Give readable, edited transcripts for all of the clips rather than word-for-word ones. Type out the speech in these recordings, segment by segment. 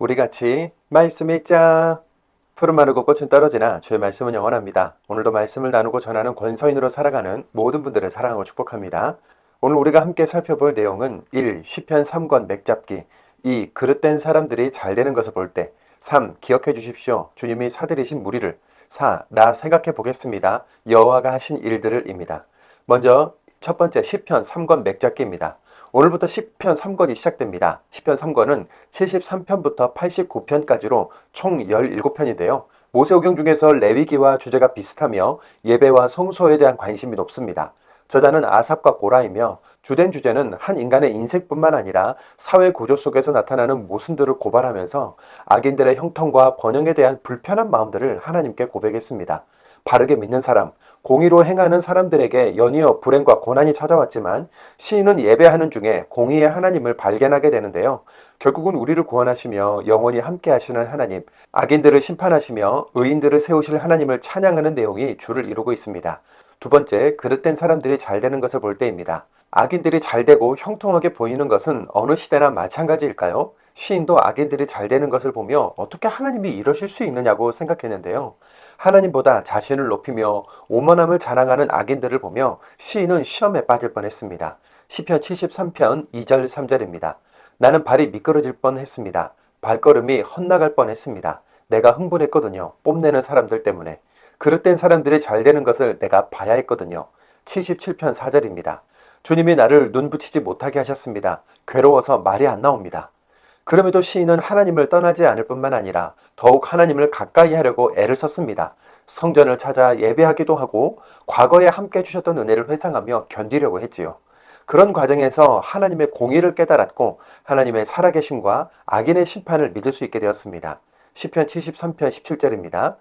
우리 같이 말씀 읽자. 푸른 마르고 꽃은 떨어지나 주의 말씀은 영원합니다. 오늘도 말씀을 나누고 전하는 권서인으로 살아가는 모든 분들을 사랑하고 축복합니다. 오늘 우리가 함께 살펴볼 내용은 1. 시편 3권 맥잡기, 2. 그릇된 사람들이 잘 되는 것을 볼 때, 3. 기억해 주십시오. 주님이 사들이신 무리를, 4. 나 생각해 보겠습니다. 여호와가 하신 일들을 입니다. 먼저 첫 번째 시편 3권 맥잡기입니다. 오늘부터 시편 3권이 시작됩니다. 시편 3권은 73편부터 89편까지로 총 17편인데요. 모세오경 중에서 레위기와 주제가 비슷하며 예배와 성소에 대한 관심이 높습니다. 저자는 아삽과 고라이며 주된 주제는 한 인간의 인생뿐만 아니라 사회 구조 속에서 나타나는 모순들을 고발하면서 악인들의 형통과 번영에 대한 불편한 마음들을 하나님께 고백했습니다. 바르게 믿는 사람, 공의로 행하는 사람들에게 연이어 불행과 고난이 찾아왔지만 시인은 예배하는 중에 공의의 하나님을 발견하게 되는데요. 결국은 우리를 구원하시며 영원히 함께 하시는 하나님, 악인들을 심판하시며 의인들을 세우실 하나님을 찬양하는 내용이 주를 이루고 있습니다. 두 번째, 그릇된 사람들이 잘 되는 것을 볼 때입니다. 악인들이 잘 되고 형통하게 보이는 것은 어느 시대나 마찬가지일까요? 시인도 악인들이 잘 되는 것을 보며 어떻게 하나님이 이러실 수 있느냐고 생각했는데요. 하나님보다 자신을 높이며 오만함을 자랑하는 악인들을 보며 시인은 시험에 빠질 뻔했습니다. 시편 73편 2절 3절입니다. 나는 발이 미끄러질 뻔했습니다. 발걸음이 헛나갈 뻔했습니다. 내가 흥분했거든요. 뽐내는 사람들 때문에. 그릇된 사람들이 잘 되는 것을 내가 봐야 했거든요. 77편 4절입니다. 주님이 나를 눈붙이지 못하게 하셨습니다. 괴로워서 말이 안 나옵니다. 그럼에도 시인은 하나님을 떠나지 않을 뿐만 아니라 더욱 하나님을 가까이 하려고 애를 썼습니다. 성전을 찾아 예배하기도 하고 과거에 함께 해주셨던 은혜를 회상하며 견디려고 했지요. 그런 과정에서 하나님의 공의를 깨달았고 하나님의 살아계심과 악인의 심판을 믿을 수 있게 되었습니다. 시편 73편 17절입니다.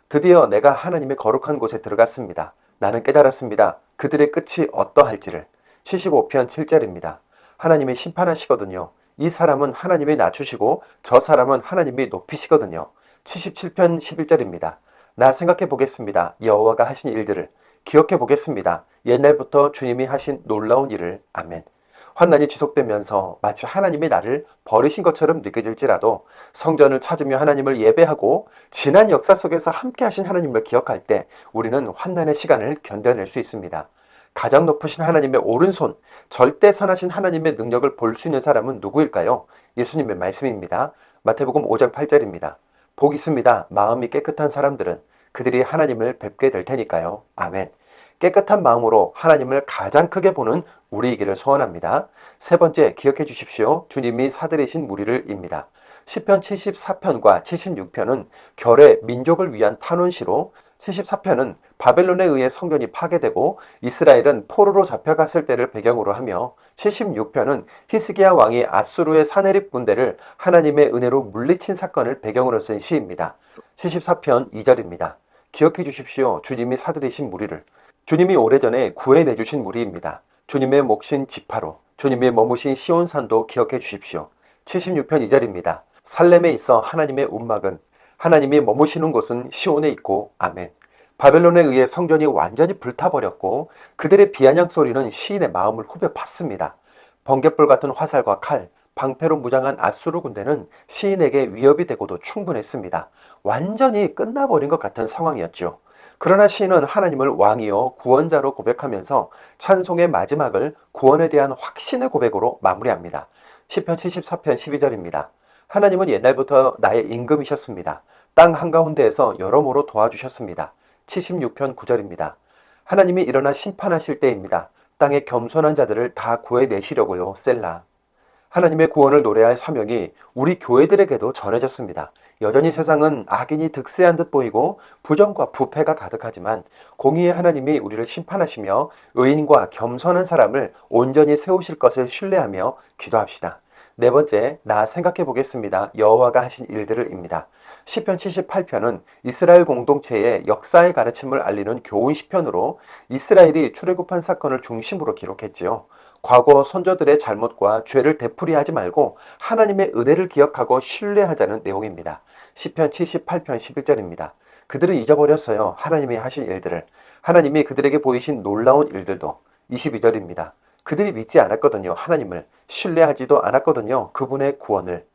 드디어 내가 하나님의 거룩한 곳에 들어갔습니다. 나는 깨달았습니다. 그들의 끝이 어떠할지를. 75편 7절입니다. 하나님이 심판하시거든요. 이 사람은 하나님이 낮추시고 저 사람은 하나님이 높이시거든요. 77편 11절입니다. 나 생각해 보겠습니다. 여호와가 하신 일들을. 기억해 보겠습니다. 옛날부터 주님이 하신 놀라운 일을. 아멘. 환난이 지속되면서 마치 하나님이 나를 버리신 것처럼 느껴질지라도 성전을 찾으며 하나님을 예배하고 지난 역사 속에서 함께 하신 하나님을 기억할 때 우리는 환난의 시간을 견뎌낼 수 있습니다. 가장 높으신 하나님의 오른손, 절대 선하신 하나님의 능력을 볼 수 있는 사람은 누구일까요? 예수님의 말씀입니다. 마태복음 5장 8절입니다. 복 있습니다. 마음이 깨끗한 사람들은 그들이 하나님을 뵙게 될 테니까요. 아멘. 깨끗한 마음으로 하나님을 가장 크게 보는 우리이기를 소원합니다. 세 번째, 기억해 주십시오. 주님이 사들이신 무리를 입니다. 시편 74편과 76편은 결의 민족을 위한 탄원시로 74편은 바벨론에 의해 성전이 파괴되고 이스라엘은 포로로 잡혀갔을 때를 배경으로 하며 76편은 히스기야 왕이 아수르의 사내립 군대를 하나님의 은혜로 물리친 사건을 배경으로 쓴 시입니다. 74편 2절입니다. 기억해 주십시오. 주님이 사들이신 무리를. 주님이 오래전에 구해내주신 무리입니다. 주님의 몫인 지파로, 주님의 머무신 시온산도 기억해 주십시오. 76편 2절입니다. 살렘에 있어 하나님의 움막은, 하나님이 머무시는 곳은 시온에 있고, 아멘. 바벨론에 의해 성전이 완전히 불타버렸고 그들의 비아냥 소리는 시인의 마음을 후벼 팠습니다. 번갯불 같은 화살과 칼, 방패로 무장한 아수르 군대는 시인에게 위협이 되고도 충분했습니다. 완전히 끝나버린 것 같은 상황이었죠. 그러나 시인은 하나님을 왕이요 구원자로 고백하면서 찬송의 마지막을 구원에 대한 확신의 고백으로 마무리합니다. 시편 74편 12절입니다. 하나님은 옛날부터 나의 임금이셨습니다. 땅 한가운데에서 여러모로 도와주셨습니다. 76편 9절입니다. 하나님이 일어나 심판하실 때입니다. 땅의 겸손한 자들을 다 구해내시려고요. 셀라. 하나님의 구원을 노래할 사명이 우리 교회들에게도 전해졌습니다. 여전히 세상은 악인이 득세한 듯 보이고 부정과 부패가 가득하지만 공의의 하나님이 우리를 심판하시며 의인과 겸손한 사람을 온전히 세우실 것을 신뢰하며 기도합시다. 네 번째, 나 생각해 보겠습니다. 여호와가 하신 일들을입니다. 시편 78편은 이스라엘 공동체의 역사의 가르침을 알리는 교훈 시편으로 이스라엘이 출애굽한 사건을 중심으로 기록했지요. 과거 선조들의 잘못과 죄를 되풀이하지 말고 하나님의 은혜를 기억하고 신뢰하자는 내용입니다. 시편 78편 11절입니다. 그들은 잊어버렸어요. 하나님이 하신 일들을. 하나님이 그들에게 보이신 놀라운 일들도. 22절입니다. 그들이 믿지 않았거든요. 하나님을 신뢰하지도 않았거든요. 그분의 구원을.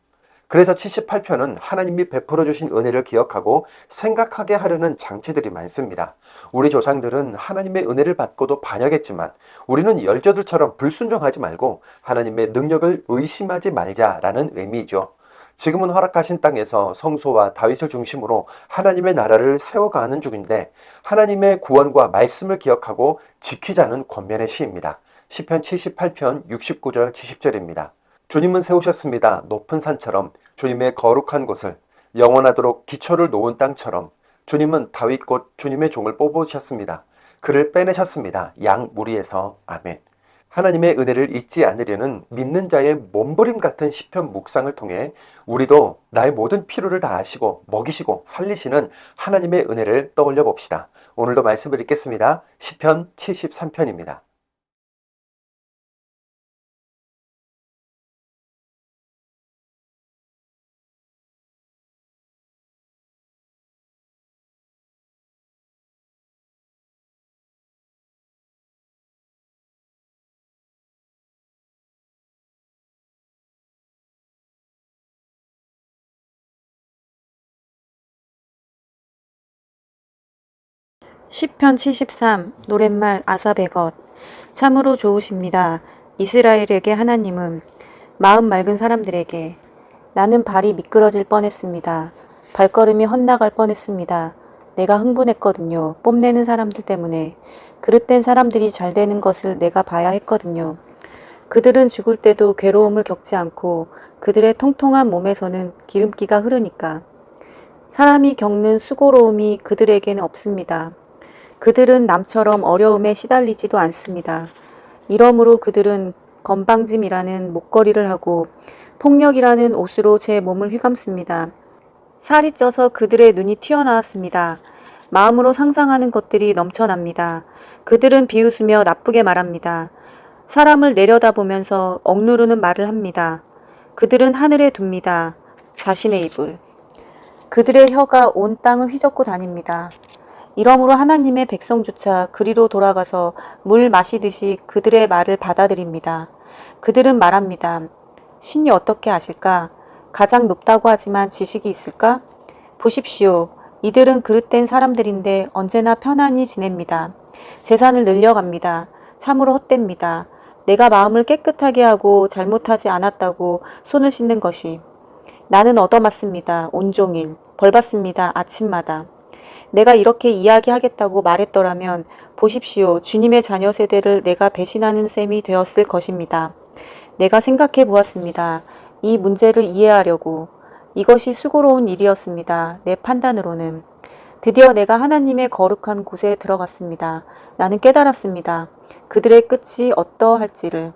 그래서 78편은 하나님이 베풀어 주신 은혜를 기억하고 생각하게 하려는 장치들이 많습니다. 우리 조상들은 하나님의 은혜를 받고도 반역했지만 우리는 열조들처럼 불순종하지 말고 하나님의 능력을 의심하지 말자라는 의미이죠. 지금은 허락하신 땅에서 성소와 다윗을 중심으로 하나님의 나라를 세워가는 중인데 하나님의 구원과 말씀을 기억하고 지키자는 권면의 시입니다. 시편 78편 69절 70절입니다. 주님은 세우셨습니다. 높은 산처럼 주님의 거룩한 곳을 영원하도록 기초를 놓은 땅처럼 주님은 다윗 곧 주님의 종을 뽑으셨습니다. 그를 빼내셨습니다. 양 무리에서. 아멘. 하나님의 은혜를 잊지 않으려는 믿는 자의 몸부림 같은 시편 묵상을 통해 우리도 나의 모든 필요를 다 아시고 먹이시고 살리시는 하나님의 은혜를 떠올려 봅시다. 오늘도 말씀을 읽겠습니다. 시편 73편입니다. 시편 73 노랫말 아삽의 것. 참으로 좋으십니다. 이스라엘에게 하나님은 마음 맑은 사람들에게. 나는 발이 미끄러질 뻔했습니다. 발걸음이 헛나갈 뻔했습니다. 내가 흥분했거든요. 뽐내는 사람들 때문에. 그릇된 사람들이 잘 되는 것을 내가 봐야 했거든요. 그들은 죽을 때도 괴로움을 겪지 않고 그들의 통통한 몸에서는 기름기가 흐르니까. 사람이 겪는 수고로움이 그들에게는 없습니다. 그들은 남처럼 어려움에 시달리지도 않습니다. 이러므로 그들은 건방짐이라는 목걸이를 하고 폭력이라는 옷으로 제 몸을 휘감습니다. 살이 쪄서 그들의 눈이 튀어나왔습니다. 마음으로 상상하는 것들이 넘쳐납니다. 그들은 비웃으며 나쁘게 말합니다. 사람을 내려다보면서 억누르는 말을 합니다. 그들은 하늘에 둡니다. 자신의 입을. 그들의 혀가 온 땅을 휘젓고 다닙니다. 이러므로 하나님의 백성조차 그리로 돌아가서 물 마시듯이 그들의 말을 받아들입니다. 그들은 말합니다. 신이 어떻게 아실까? 가장 높다고 하지만 지식이 있을까? 보십시오. 이들은 그릇된 사람들인데 언제나 편안히 지냅니다. 재산을 늘려갑니다. 참으로 헛됩니다. 내가 마음을 깨끗하게 하고 잘못하지 않았다고 손을 씻는 것이. 나는 얻어맞습니다. 온종일. 벌받습니다. 아침마다. 내가 이렇게 이야기하겠다고 말했더라면 보십시오. 주님의 자녀 세대를 내가 배신하는 셈이 되었을 것입니다. 내가 생각해 보았습니다. 이 문제를 이해하려고. 이것이 수고로운 일이었습니다. 내 판단으로는. 드디어 내가 하나님의 거룩한 곳에 들어갔습니다. 나는 깨달았습니다. 그들의 끝이 어떠할지를.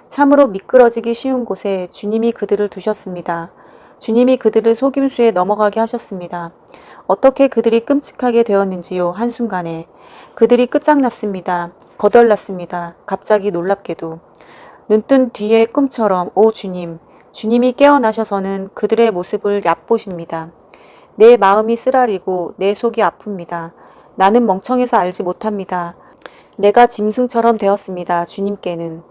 참으로 미끄러지기 쉬운 곳에 주님이 그들을 두셨습니다. 주님이 그들을 속임수에 넘어가게 하셨습니다. 어떻게 그들이 끔찍하게 되었는지요. 한순간에. 그들이 끝장났습니다. 거덜났습니다. 갑자기 놀랍게도. 눈뜬 뒤의 꿈처럼 오 주님. 주님이 깨어나셔서는 그들의 모습을 얕보십니다. 내 마음이 쓰라리고 내 속이 아픕니다. 나는 멍청해서 알지 못합니다. 내가 짐승처럼 되었습니다. 주님께는.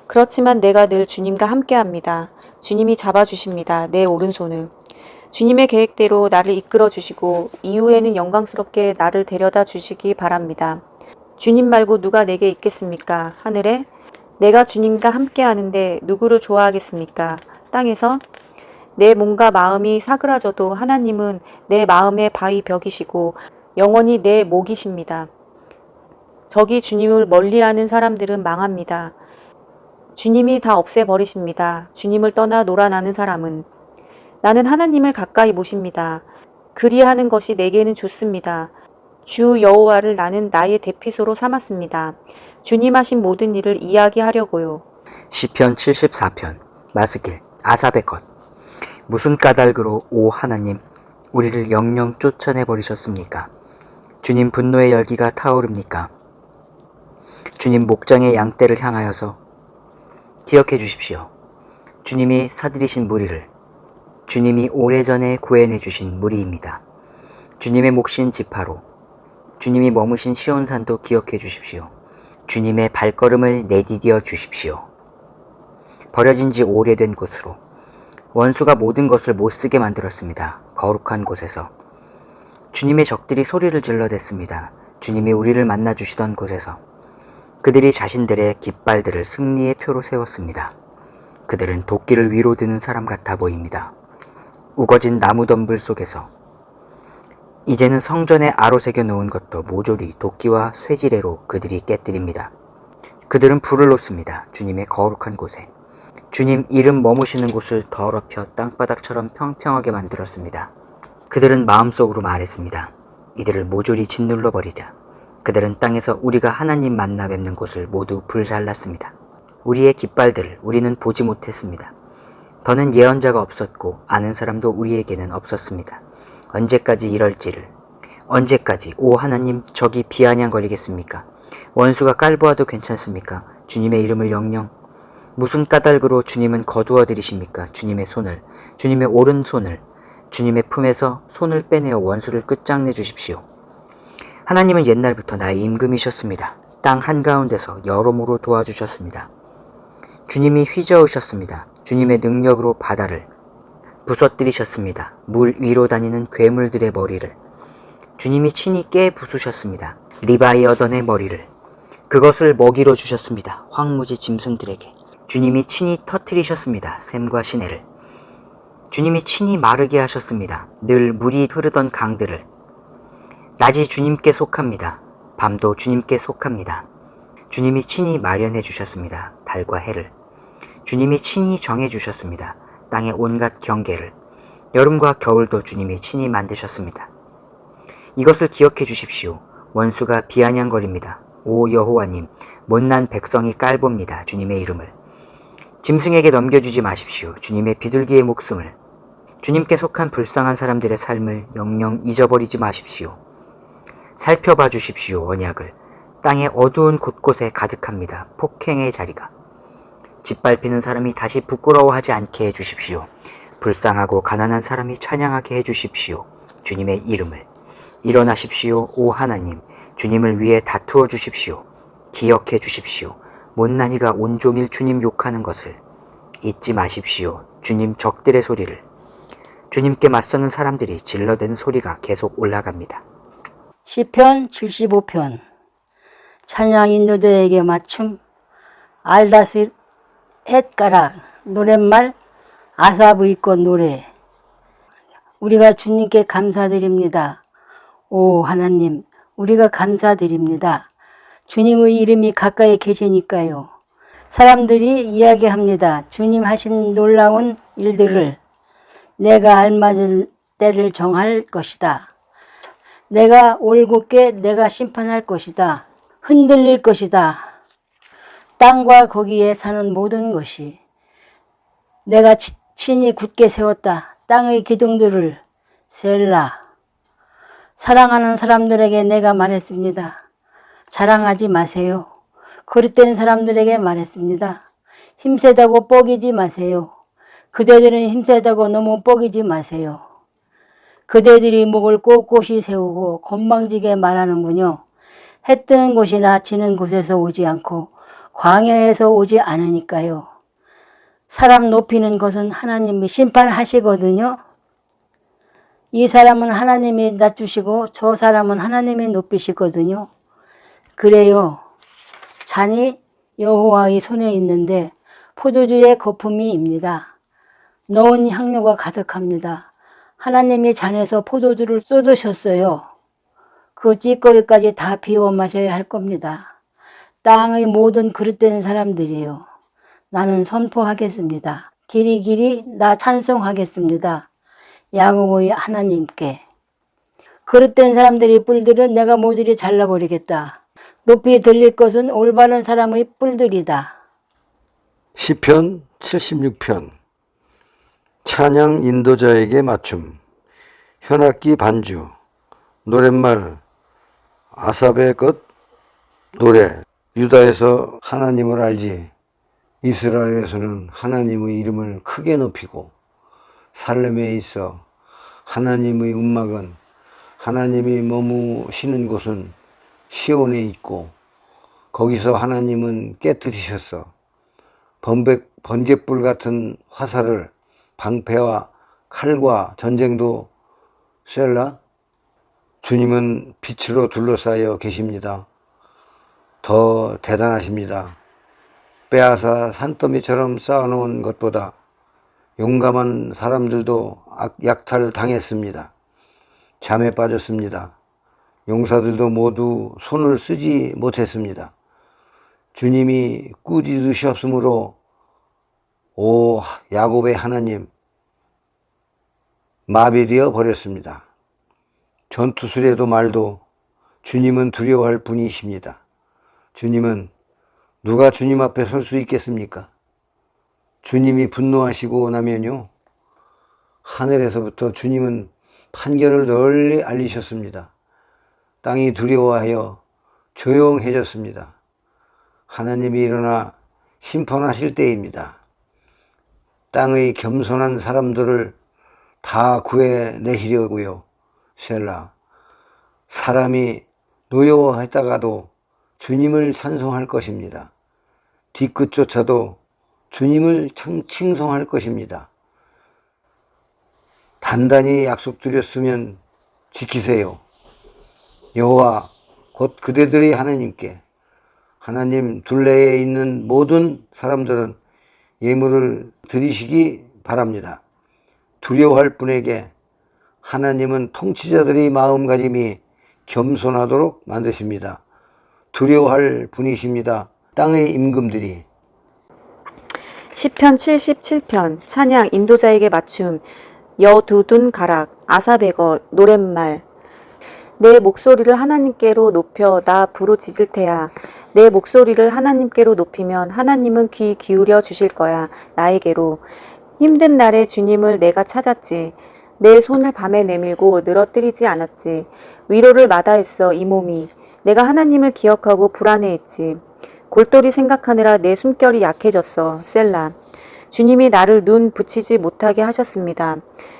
그렇지만 내가 늘 주님과 함께합니다. 주님이 잡아주십니다. 내 오른손을. 주님의 계획대로 나를 이끌어 주시고 이후에는 영광스럽게 나를 데려다 주시기 바랍니다. 주님 말고 누가 내게 있겠습니까? 하늘에? 내가 주님과 함께 하는데 누구를 좋아하겠습니까? 땅에서? 내 몸과 마음이 사그라져도 하나님은 내 마음의 바위 벽이시고 영원히 내 목이십니다. 저기 주님을 멀리하는 사람들은 망합니다. 주님이 다 없애버리십니다. 주님을 떠나 놀아나는 사람은. 나는 하나님을 가까이 모십니다. 그리하는 것이 내게는 좋습니다. 주 여호와를 나는 나의 대피소로 삼았습니다. 주님 하신 모든 일을 이야기하려고요. 시편 74편 마스길 아삽의 것. 무슨 까닭으로 오 하나님 우리를 영영 쫓아내버리셨습니까? 주님 분노의 열기가 타오릅니까? 주님 목장의 양떼를 향하여서 기억해 주십시오. 주님이 사들이신 무리를. 주님이 오래전에 구해내 주신 무리입니다. 주님의 몫인 지파로 주님이 머무신 시온산도 기억해 주십시오. 주님의 발걸음을 내디뎌 주십시오. 버려진 지 오래된 곳으로 원수가 모든 것을 못쓰게 만들었습니다. 거룩한 곳에서. 주님의 적들이 소리를 질러댔습니다. 주님이 우리를 만나주시던 곳에서. 그들이 자신들의 깃발들을 승리의 표로 세웠습니다. 그들은 도끼를 위로 드는 사람 같아 보입니다. 우거진 나무덤불 속에서. 이제는 성전에 아로새겨 놓은 것도 모조리 도끼와 쇠지레로 그들이 깨뜨립니다. 그들은 불을 놓습니다. 주님의 거룩한 곳에. 주님 이름 머무시는 곳을 더럽혀 땅바닥처럼 평평하게 만들었습니다. 그들은 마음속으로 말했습니다. 이들을 모조리 짓눌러 버리자. 그들은 땅에서 우리가 하나님 만나 뵙는 곳을 모두 불살랐습니다. 우리의 깃발들을 우리는 보지 못했습니다. 더는 예언자가 없었고 아는 사람도 우리에게는 없었습니다. 언제까지 이럴지를. 언제까지 오 하나님 적이 비아냥거리겠습니까? 원수가 깔보아도 괜찮습니까? 주님의 이름을 영영. 무슨 까닭으로 주님은 거두어 들이십니까? 주님의 손을, 주님의 오른손을, 주님의 품에서 손을 빼내어 원수를 끝장내 주십시오. 하나님은 옛날부터 나의 임금이셨습니다. 땅 한가운데서 여러모로 도와주셨습니다. 주님이 휘저으셨습니다. 주님의 능력으로 바다를 부서뜨리셨습니다. 물 위로 다니는 괴물들의 머리를 주님이 친히 깨 부수셨습니다. 리바이어던의 머리를 그것을 먹이로 주셨습니다. 황무지 짐승들에게 주님이 친히 터뜨리셨습니다. 샘과 시내를 주님이 친히 마르게 하셨습니다. 늘 물이 흐르던 강들을 낮이 주님께 속합니다. 밤도 주님께 속합니다. 주님이 친히 마련해 주셨습니다. 달과 해를 주님이 친히 정해 주셨습니다. 땅의 온갖 경계를 여름과 겨울도 주님이 친히 만드셨습니다. 이것을 기억해 주십시오. 원수가 비아냥거립니다. 오 여호와님, 못난 백성이 깔봅니다. 주님의 이름을 짐승에게 넘겨주지 마십시오. 주님의 비둘기의 목숨을 주님께 속한 불쌍한 사람들의 삶을 영영 잊어버리지 마십시오. 살펴봐 주십시오. 언약을 땅의 어두운 곳곳에 가득합니다. 폭행의 자리가 짓밟히는 사람이 다시 부끄러워하지 않게 해주십시오. 불쌍하고 가난한 사람이 찬양하게 해주십시오. 주님의 이름을 일어나십시오. 오 하나님, 주님을 위해 다투어 주십시오. 기억해 주십시오. 못난이가 온종일 주님 욕하는 것을 잊지 마십시오. 주님 적들의 소리를 주님께 맞서는 사람들이 질러대는 소리가 계속 올라갑니다. 시편 75편 찬양 인도자에게 맞춤 알다스 헷가락 노랫말 아사브의 것 노래 우리가 주님께 감사드립니다. 오 하나님 우리가 감사드립니다. 주님의 이름이 가까이 계시니까요. 사람들이 이야기합니다. 주님 하신 놀라운 일들을 내가 알맞을 때를 정할 것이다. 내가 올곧게 내가 심판할 것이다. 흔들릴 것이다. 땅과 거기에 사는 모든 것이 내가 친히 굳게 세웠다. 땅의 기둥들을 셀라. 사랑하는 사람들에게 내가 말했습니다. 자랑하지 마세요. 그릇된 사람들에게 말했습니다. 힘세다고 뻐기지 마세요. 그대들은 힘세다고 너무 뻐기지 마세요. 그대들이 목을 꼿꼿이 세우고 건방지게 말하는군요. 해 뜨는 곳이나 지는 곳에서 오지 않고 광야에서 오지 않으니까요. 사람 높이는 것은 하나님이 심판하시거든요. 이 사람은 하나님이 낮추시고 저 사람은 하나님이 높이시거든요. 그래요. 잔이 여호와의 손에 있는데 포도주의 거품이입니다. 넣은 향료가 가득합니다. 하나님이 잔에서 포도주를 쏟으셨어요. 그 찌꺼기까지 다 비워 마셔야 할 겁니다. 땅의 모든 그릇된 사람들이요. 나는 선포하겠습니다. 길이길이 나 찬송하겠습니다. 야곱의 하나님께. 그릇된 사람들의 뿔들은 내가 모조리 잘라버리겠다. 높이 들릴 것은 올바른 사람의 뿔들이다. 시편 76편 찬양 인도자에게 맞춤 현악기 반주 노랫말 아삽의 것 노래 유다에서 하나님을 알지 이스라엘에서는 하나님의 이름을 크게 높이고 살렘에 있어 하나님의 움막은 하나님이 머무시는 곳은 시온에 있고 거기서 하나님은 깨뜨리셨어 번갯불 같은 화살을 방패와 칼과 전쟁도 셀라. 주님은 빛으로 둘러싸여 계십니다. 더 대단하십니다. 빼앗아 산더미처럼 쌓아놓은 것보다 용감한 사람들도 약탈당했습니다. 잠에 빠졌습니다. 용사들도 모두 손을 쓰지 못했습니다. 주님이 꾸짖으셨으므로 오 야곱의 하나님 마비되어 버렸습니다. 전투술에도 말도 주님은 두려워할 분이십니다. 주님은 누가 주님 앞에 설 수 있겠습니까? 주님이 분노하시고 나면요, 하늘에서부터 주님은 판결을 널리 알리셨습니다. 땅이 두려워하여 조용해졌습니다. 하나님이 일어나 심판하실 때입니다. 땅의 겸손한 사람들을 다 구해내시려고요. 셀라. 사람이 노여워했다가도 주님을 찬송할 것입니다. 뒤끝조차도 주님을 칭송할 것입니다. 단단히 약속드렸으면 지키세요. 여호와 곧 그대들의 하나님께, 하나님 둘레에 있는 모든 사람들은 예물을 드리시기 바랍니다. 두려워할 분에게 하나님은 통치자들의 마음가짐이 겸손하도록 만드십니다. 두려워할 분이십니다. 땅의 임금들이. 시편 77편 찬양 인도자에게 맞춤 여두둔 가락 아사베것 노랫말 내 목소리를 하나님께로 높여 나 부르짖을 테야. 내 목소리를 하나님께로 높이면 하나님은 귀 기울여 주실 거야. 나에게로. 힘든 날에 주님을 내가 찾았지. 내 손을 밤에 내밀고 늘어뜨리지 않았지. 위로를 마다했어 이 몸이. 내가 하나님을 기억하고 불안해했지. 골똘히 생각하느라 내 숨결이 약해졌어. 셀라. 주님이 나를 눈 붙이지 못하게 하셨습니다.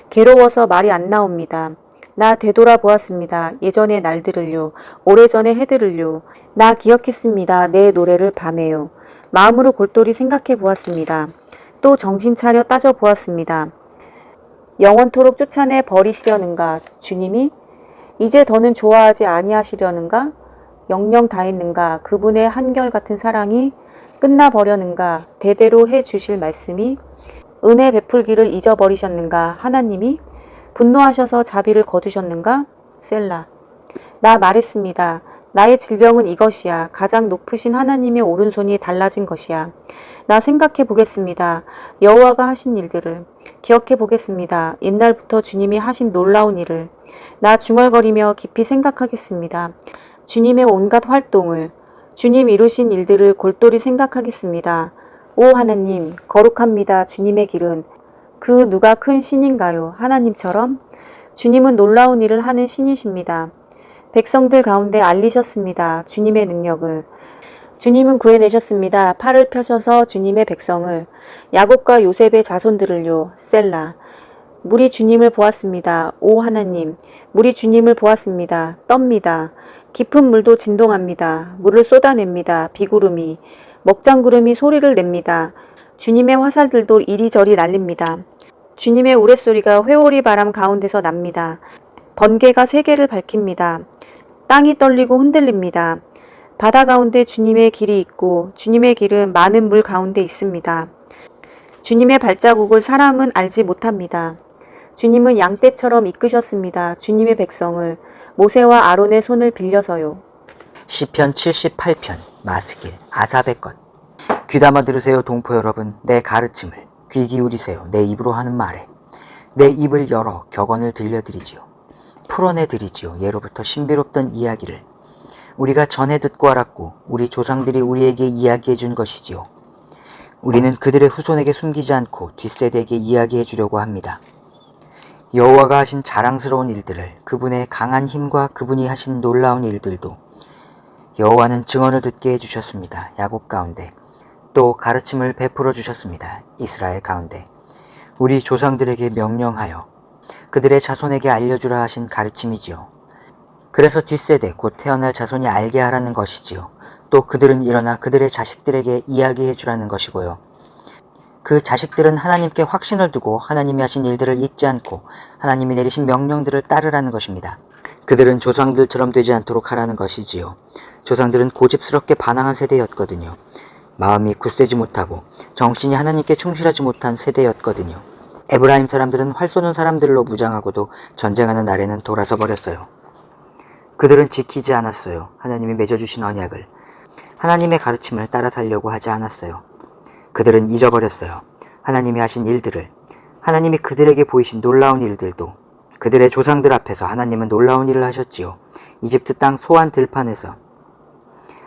괴로워서 말이 안 나옵니다. 나 되돌아보았습니다. 예전의 날들을요. 오래전의 해들을요. 나 기억했습니다. 내 노래를 밤에요. 마음으로 골똘히 생각해 보았습니다. 또 정신 차려 따져 보았습니다. 영원토록 쫓아내 버리시려는가? 주님이? 이제 더는 좋아하지 아니하시려는가? 영영 다했는가? 그분의 한결같은 사랑이 끝나버려는가? 대대로 해 주실 말씀이? 은혜 베풀기를 잊어버리셨는가? 하나님이? 분노하셔서 자비를 거두셨는가? 셀라. 나 말했습니다. 나의 질병은 이것이야. 가장 높으신 하나님의 오른손이 달라진 것이야. 나 생각해 보겠습니다. 여호와가 하신 일들을. 기억해 보겠습니다. 옛날부터 주님이 하신 놀라운 일을. 나 중얼거리며 깊이 생각하겠습니다. 주님의 온갖 활동을. 주님 이루신 일들을 골똘히 생각하겠습니다. 오 하나님, 거룩합니다. 주님의 길은. 그 누가 큰 신인가요? 하나님처럼? 주님은 놀라운 일을 하는 신이십니다. 백성들 가운데 알리셨습니다. 주님의 능력을. 주님은 구해내셨습니다. 팔을 펴셔서 주님의 백성을. 야곱과 요셉의 자손들을요. 셀라. 물이 주님을 보았습니다. 오 하나님, 물이 주님을 보았습니다. 떱니다. 깊은 물도 진동합니다. 물을 쏟아냅니다. 비구름이. 먹장구름이 소리를 냅니다. 주님의 화살들도 이리저리 날립니다. 주님의 우레소리가 회오리 바람 가운데서 납니다. 번개가 세계를 밝힙니다. 땅이 떨리고 흔들립니다. 바다 가운데 주님의 길이 있고 주님의 길은 많은 물 가운데 있습니다. 주님의 발자국을 사람은 알지 못합니다. 주님은 양떼처럼 이끄셨습니다. 주님의 백성을. 모세와 아론의 손을 빌려서요. 시편 78편 마스길 아삽의 것. 귀담아 들으세요 동포 여러분. 내 가르침을 귀 기울이세요. 내 입으로 하는 말에 내 입을 열어 격언을 들려드리지요. 풀어내드리지요. 예로부터 신비롭던 이야기를 우리가 전에 듣고 알았고 우리 조상들이 우리에게 이야기해 준 것이지요. 우리는 그들의 후손에게 숨기지 않고 뒷세대에게 이야기해 주려고 합니다. 여호와가 하신 자랑스러운 일들을, 그분의 강한 힘과 그분이 하신 놀라운 일들도 여호와는 증언을 듣게 해주셨습니다. 야곱 가운데. 또 가르침을 베풀어 주셨습니다. 이스라엘 가운데. 우리 조상들에게 명령하여 그들의 자손에게 알려주라 하신 가르침이지요. 그래서 뒷세대 곧 태어날 자손이 알게 하라는 것이지요. 또 그들은 일어나 그들의 자식들에게 이야기해 주라는 것이고요. 그 자식들은 하나님께 확신을 두고 하나님이 하신 일들을 잊지 않고 하나님이 내리신 명령들을 따르라는 것입니다. 그들은 조상들처럼 되지 않도록 하라는 것이지요. 조상들은 고집스럽게 반항한 세대였거든요. 마음이 굳세지 못하고 정신이 하나님께 충실하지 못한 세대였거든요. 에브라임 사람들은 활 쏘는 사람들로 무장하고도 전쟁하는 날에는 돌아서 버렸어요. 그들은 지키지 않았어요. 하나님이 맺어주신 언약을. 하나님의 가르침을 따라 살려고 하지 않았어요. 그들은 잊어버렸어요. 하나님이 하신 일들을. 하나님이 그들에게 보이신 놀라운 일들도. 그들의 조상들 앞에서 하나님은 놀라운 일을 하셨지요. 이집트 땅 소안 들판에서.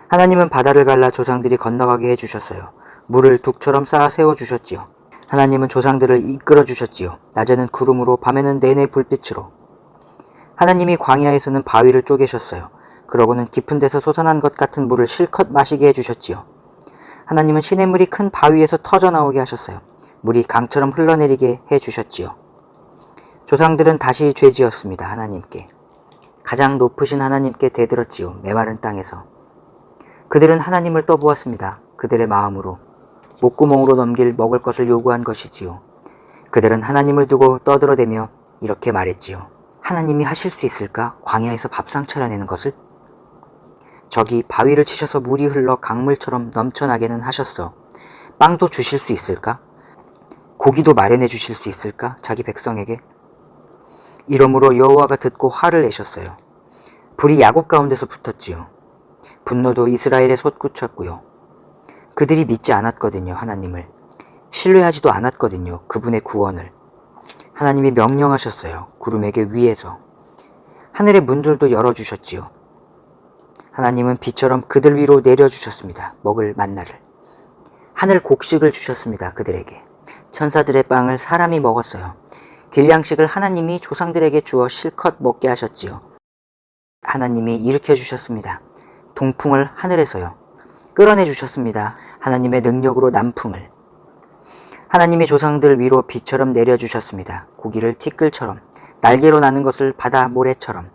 하나님은 바다를 갈라 조상들이 건너가게 해주셨어요. 물을 둑처럼 쌓아 세워주셨지요. 하나님은 조상들을 이끌어 주셨지요. 낮에는 구름으로 밤에는 내내 불빛으로. 하나님이 광야에서는 바위를 쪼개셨어요. 그러고는 깊은 데서 솟아난 것 같은 물을 실컷 마시게 해주셨지요. 하나님은 시냇물이 큰 바위에서 터져나오게 하셨어요. 물이 강처럼 흘러내리게 해주셨지요. 조상들은 다시 죄지었습니다. 하나님께. 가장 높으신 하나님께 대들었지요. 메마른 땅에서. 그들은 하나님을 떠보았습니다. 그들의 마음으로. 목구멍으로 넘길 먹을 것을 요구한 것이지요. 그들은 하나님을 두고 떠들어대며 이렇게 말했지요. 하나님이 하실 수 있을까? 광야에서 밥상 차려내는 것을? 저기 바위를 치셔서 물이 흘러 강물처럼 넘쳐나게는 하셨어. 빵도 주실 수 있을까? 고기도 마련해 주실 수 있을까? 자기 백성에게. 이러므로 여호와가 듣고 화를 내셨어요. 불이 야곱 가운데서 붙었지요. 분노도 이스라엘에 솟구쳤고요. 그들이 믿지 않았거든요. 하나님을. 신뢰하지도 않았거든요. 그분의 구원을. 하나님이 명령하셨어요. 구름에게 위에서. 하늘의 문들도 열어주셨지요. 하나님은 비처럼 그들 위로 내려주셨습니다. 먹을 만나를. 하늘 곡식을 주셨습니다. 그들에게. 천사들의 빵을 사람이 먹었어요. 길양식을 하나님이 조상들에게 주어 실컷 먹게 하셨지요. 하나님이 일으켜 주셨습니다. 동풍을 하늘에서요. 끌어내 주셨습니다. 하나님의 능력으로 남풍을. 하나님이 조상들 위로 비처럼 내려주셨습니다. 고기를 티끌처럼, 날개로 나는 것을 바다 모래처럼.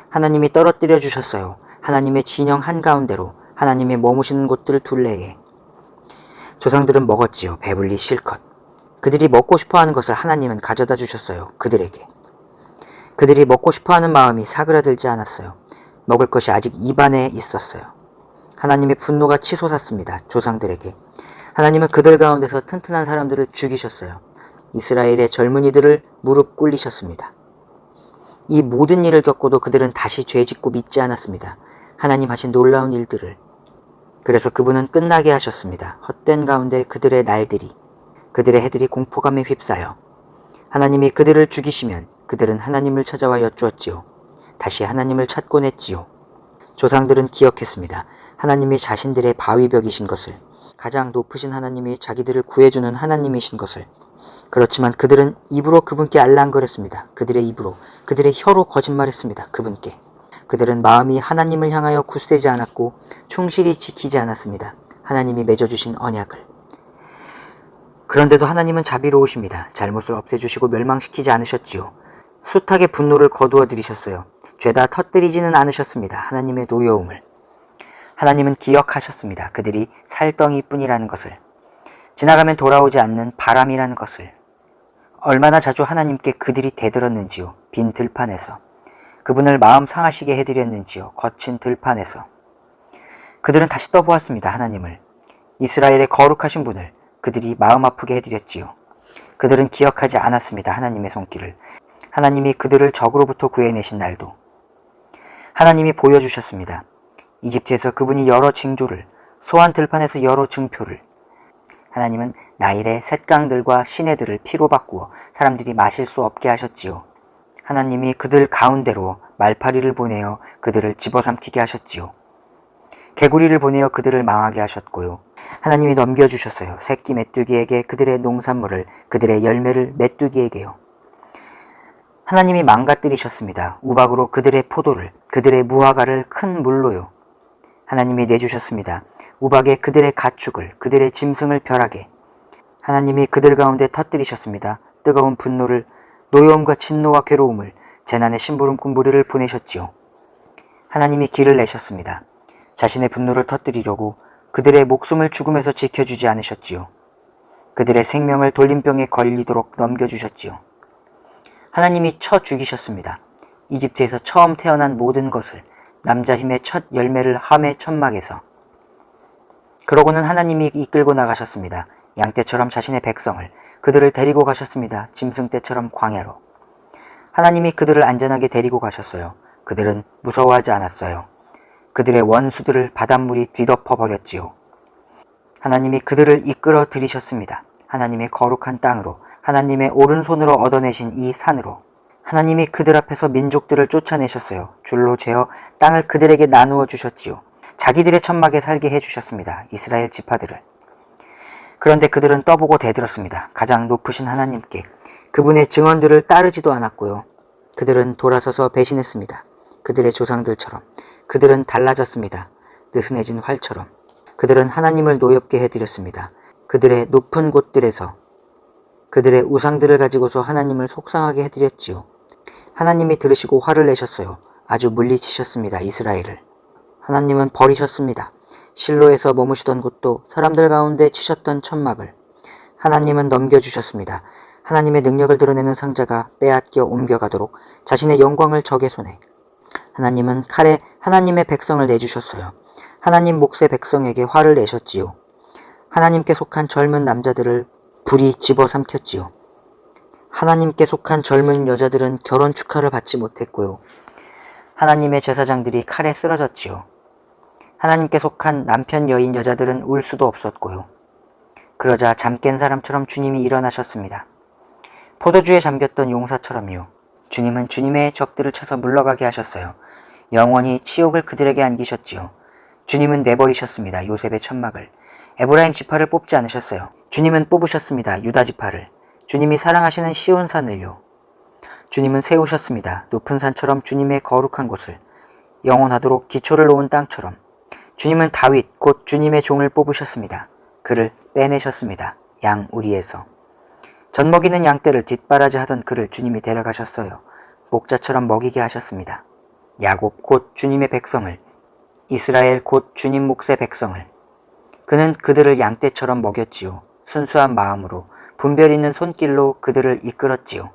하나님이 떨어뜨려 주셨어요. 하나님의 진영 한가운데로, 하나님의 머무시는 곳들 둘레에. 조상들은 먹었지요. 배불리 실컷. 그들이 먹고 싶어하는 것을 하나님은 가져다 주셨어요. 그들에게. 그들이 먹고 싶어하는 마음이 사그라들지 않았어요. 먹을 것이 아직 입안에 있었어요. 하나님의 분노가 치솟았습니다. 조상들에게. 하나님은 그들 가운데서 튼튼한 사람들을 죽이셨어요. 이스라엘의 젊은이들을 무릎 꿇리셨습니다. 이 모든 일을 겪고도 그들은 다시 죄짓고 믿지 않았습니다. 하나님 하신 놀라운 일들을. 그래서 그분은 끝나게 하셨습니다. 헛된 가운데 그들의 날들이, 그들의 해들이 공포감에 휩싸여. 하나님이 그들을 죽이시면 그들은 하나님을 찾아와 여쭈었지요. 다시 하나님을 찾곤 했지요. 조상들은 기억했습니다. 하나님이 자신들의 바위벽이신 것을. 가장 높으신 하나님이 자기들을 구해주는 하나님이신 것을. 그렇지만 그들은 입으로 그분께 알랑거렸습니다. 그들의 입으로, 그들의 혀로 거짓말했습니다. 그분께. 그들은 마음이 하나님을 향하여 굳세지 않았고 충실히 지키지 않았습니다. 하나님이 맺어주신 언약을. 그런데도 하나님은 자비로우십니다. 잘못을 없애주시고 멸망시키지 않으셨지요. 숱하게 분노를 거두어 들이셨어요. 죄다 터뜨리지는 않으셨습니다. 하나님의 노여움을. 하나님은 기억하셨습니다. 그들이 살덩이뿐이라는 것을. 지나가면 돌아오지 않는 바람이라는 것을. 얼마나 자주 하나님께 그들이 대들었는지요. 빈 들판에서. 그분을 마음 상하시게 해드렸는지요. 거친 들판에서. 그들은 다시 떠보았습니다. 하나님을. 이스라엘의 거룩하신 분을 그들이 마음 아프게 해드렸지요. 그들은 기억하지 않았습니다. 하나님의 손길을. 하나님이 그들을 적으로부터 구해내신 날도. 하나님이 보여주셨습니다. 이집트에서 그분이 여러 징조를, 소환 들판에서 여러 증표를. 하나님은 나일의 셋강들과 시내들을 피로 바꾸어 사람들이 마실 수 없게 하셨지요. 하나님이 그들 가운데로 말파리를 보내어 그들을 집어삼키게 하셨지요. 개구리를 보내어 그들을 망하게 하셨고요. 하나님이 넘겨주셨어요. 새끼 메뚜기에게 그들의 농산물을, 그들의 열매를 메뚜기에게요. 하나님이 망가뜨리셨습니다. 우박으로 그들의 포도를, 그들의 무화과를 큰 물로요. 하나님이 내주셨습니다. 우박에 그들의 가축을, 그들의 짐승을 벼락에. 하나님이 그들 가운데 터뜨리셨습니다. 뜨거운 분노를, 노여움과 진노와 괴로움을, 재난의 심부름꾼 무리를 보내셨지요. 하나님이 길을 내셨습니다. 자신의 분노를 터뜨리려고 그들의 목숨을 죽음에서 지켜주지 않으셨지요. 그들의 생명을 돌림병에 걸리도록 넘겨주셨지요. 하나님이 쳐 죽이셨습니다. 이집트에서 처음 태어난 모든 것을, 남자 힘의 첫 열매를 함의 천막에서. 그러고는 하나님이 이끌고 나가셨습니다. 양떼처럼 자신의 백성을, 그들을 데리고 가셨습니다. 짐승떼처럼 광야로. 하나님이 그들을 안전하게 데리고 가셨어요. 그들은 무서워하지 않았어요. 그들의 원수들을 바닷물이 뒤덮어 버렸지요. 하나님이 그들을 이끌어 들이셨습니다. 하나님의 거룩한 땅으로, 하나님의 오른손으로 얻어내신 이 산으로. 하나님이 그들 앞에서 민족들을 쫓아내셨어요. 줄로 재어 땅을 그들에게 나누어 주셨지요. 자기들의 천막에 살게 해주셨습니다. 이스라엘 지파들을. 그런데 그들은 떠보고 대들었습니다. 가장 높으신 하나님께. 그분의 증언들을 따르지도 않았고요. 그들은 돌아서서 배신했습니다. 그들의 조상들처럼. 그들은 달라졌습니다. 느슨해진 활처럼. 그들은 하나님을 노엽게 해드렸습니다. 그들의 높은 곳들에서 그들의 우상들을 가지고서 하나님을 속상하게 해드렸지요. 하나님이 들으시고 화를 내셨어요. 아주 물리치셨습니다. 이스라엘을. 하나님은 버리셨습니다. 실로에서 머무시던 곳도, 사람들 가운데 치셨던 천막을 하나님은 넘겨주셨습니다. 하나님의 능력을 드러내는 상자가 빼앗겨 옮겨가도록 자신의 영광을 적의 손에. 하나님은 칼에 하나님의 백성을 내주셨어요. 하나님 몫의 백성에게 화를 내셨지요. 하나님께 속한 젊은 남자들을 불이 집어삼켰지요. 하나님께 속한 젊은 여자들은 결혼 축하를 받지 못했고요. 하나님의 제사장들이 칼에 쓰러졌지요. 하나님께 속한 남편 여인 여자들은 울 수도 없었고요. 그러자 잠 깬 사람처럼 주님이 일어나셨습니다. 포도주에 잠겼던 용사처럼요. 주님은 주님의 적들을 쳐서 물러가게 하셨어요. 영원히 치욕을 그들에게 안기셨지요. 주님은 내버리셨습니다. 요셉의 천막을. 에브라임 지파를 뽑지 않으셨어요. 주님은 뽑으셨습니다. 유다 지파를. 주님이 사랑하시는 시온산을요. 주님은 세우셨습니다. 높은 산처럼 주님의 거룩한 곳을. 영원하도록 기초를 놓은 땅처럼. 주님은 다윗, 곧 주님의 종을 뽑으셨습니다. 그를 빼내셨습니다. 양 우리에서. 젖먹이는 양떼를 뒷바라지 하던 그를 주님이 데려가셨어요. 목자처럼 먹이게 하셨습니다. 야곱, 곧 주님의 백성을. 이스라엘, 곧 주님 몫의 백성을. 그는 그들을 양떼처럼 먹였지요. 순수한 마음으로, 분별 있는 손길로 그들을 이끌었지요.